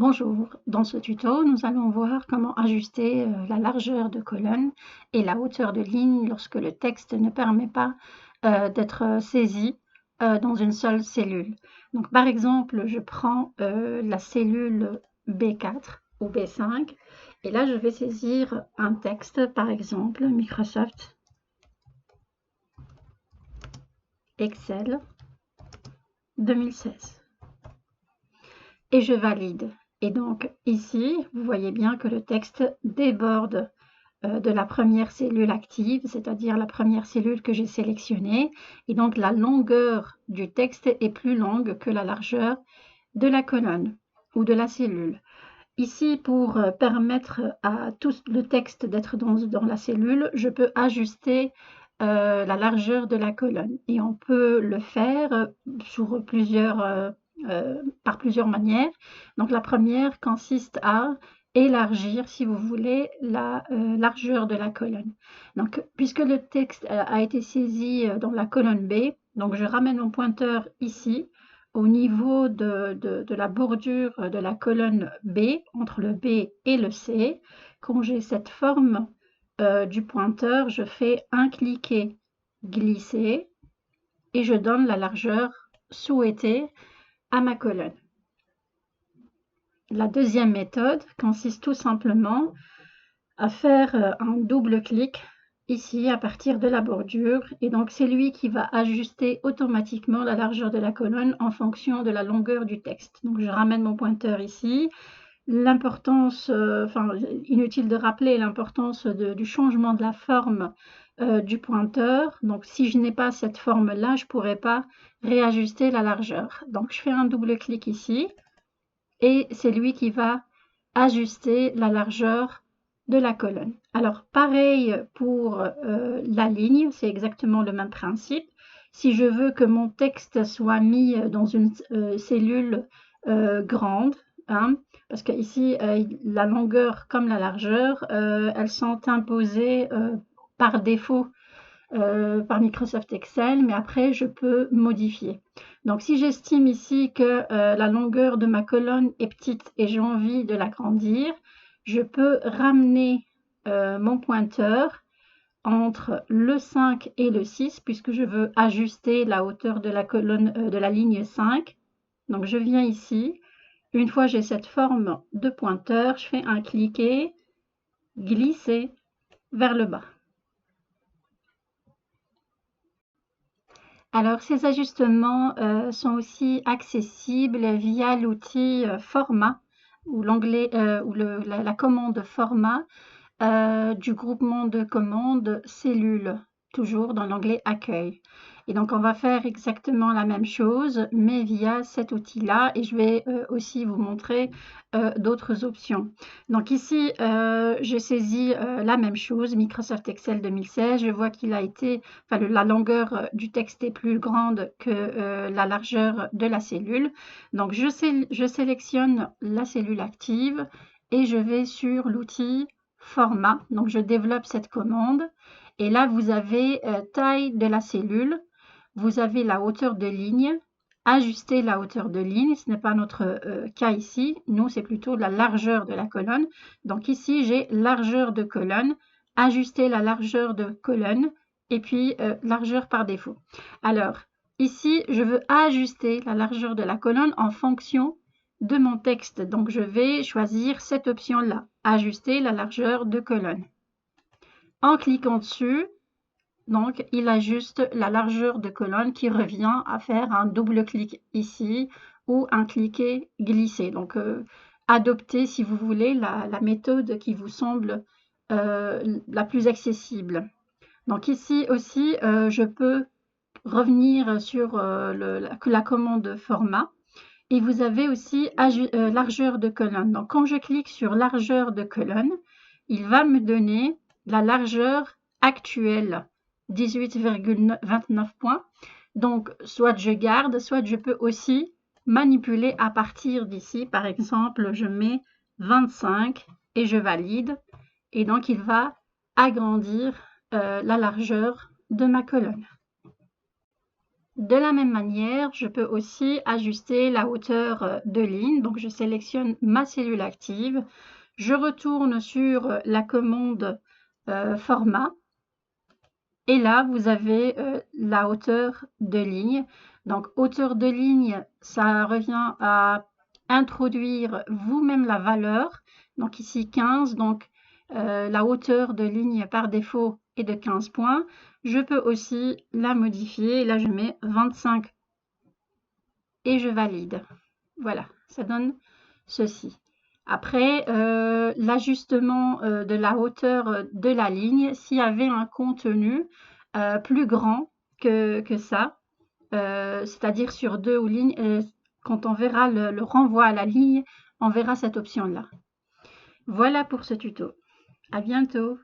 Bonjour, dans ce tuto, nous allons voir comment ajuster la largeur de colonne et la hauteur de ligne lorsque le texte ne permet pas d'être saisi dans une seule cellule. Donc, par exemple, je prends la cellule B4 ou B5 et là, je vais saisir un texte, par exemple, Microsoft Excel 2016. Et je valide. Et donc ici, vous voyez bien que le texte déborde de la première cellule active, c'est-à-dire la première cellule que j'ai sélectionnée. Et donc la longueur du texte est plus longue que la largeur de la colonne ou de la cellule. Ici, pour permettre à tout le texte d'être dans la cellule, je peux ajuster la largeur de la colonne. Et on peut le faire par plusieurs manières. Donc la première consiste à élargir, si vous voulez, la largeur de la colonne. Donc, puisque le texte a été saisi dans la colonne B, donc je ramène mon pointeur ici, au niveau de la bordure de la colonne B, entre le B et le C. Quand j'ai cette forme du pointeur, je fais un cliquet glisser et je donne la largeur souhaitée à ma colonne. La deuxième méthode consiste tout simplement à faire un double clic ici à partir de la bordure, et donc c'est lui qui va ajuster automatiquement la largeur de la colonne en fonction de la longueur du texte. Donc je ramène mon pointeur ici. L'importance, inutile de rappeler l'importance du changement de la forme du pointeur. Donc si je n'ai pas cette forme-là, je ne pourrai pas réajuster la largeur. Donc je fais un double clic ici et c'est lui qui va ajuster la largeur de la colonne. Alors pareil pour la ligne, c'est exactement le même principe. Si je veux que mon texte soit mis dans une cellule grande, hein, parce que ici la longueur comme la largeur, elles sont imposées par défaut par Microsoft Excel, mais après je peux modifier. Donc si j'estime ici que la longueur de ma colonne est petite et j'ai envie de l'agrandir, je peux ramener mon pointeur entre le 5 et le 6 puisque je veux ajuster la hauteur de la colonne de la ligne 5. Donc je viens ici, une fois j'ai cette forme de pointeur, je fais un cliquet, glisser vers le bas. Alors, ces ajustements sont aussi accessibles via l'outil Format ou la commande Format du groupement de commandes Cellules, toujours dans l'onglet Accueil. Et donc, on va faire exactement la même chose, mais via cet outil-là. Et je vais aussi vous montrer d'autres options. Donc ici, j'ai saisi la même chose, Microsoft Excel 2016. Je vois qu'il a été, la longueur du texte est plus grande que la largeur de la cellule. Donc, je sélectionne la cellule active et je vais sur l'outil Format. Donc, je développe cette commande. Et là, vous avez taille de la cellule. Vous avez la hauteur de ligne. Ajuster la hauteur de ligne, ce n'est pas notre cas ici. Nous, c'est plutôt la largeur de la colonne. Donc ici, j'ai largeur de colonne. Ajuster la largeur de colonne. Et puis, largeur par défaut. Alors, ici, je veux ajuster la largeur de la colonne en fonction de mon texte. Donc, je vais choisir cette option-là, ajuster la largeur de colonne. En cliquant dessus, donc, il ajuste la largeur de colonne qui revient à faire un double clic ici ou un cliquet glisser. Donc, adoptez, si vous voulez, la méthode qui vous semble la plus accessible. Donc, ici aussi, je peux revenir sur la commande format. Et vous avez aussi largeur de colonne. Donc, quand je clique sur largeur de colonne, il va me donner la largeur actuelle, 18,29 points. Donc, soit je garde, soit je peux aussi manipuler à partir d'ici. Par exemple, je mets 25 et je valide. Et donc, il va agrandir la largeur de ma colonne. De la même manière, je peux aussi ajuster la hauteur de ligne. Donc, je sélectionne ma cellule active. Je retourne sur la commande format. Et là, vous avez la hauteur de ligne. Donc, hauteur de ligne, ça revient à introduire vous-même la valeur. Donc, ici 15. Donc, la hauteur de ligne par défaut est de 15 points. Je peux aussi la modifier. Là, je mets 25 et je valide. Voilà, ça donne ceci. Après, l'ajustement de la hauteur de la ligne, s'il y avait un contenu plus grand que ça, c'est-à-dire sur deux lignes, quand on verra le renvoi à la ligne, on verra cette option-là. Voilà pour ce tuto. À bientôt.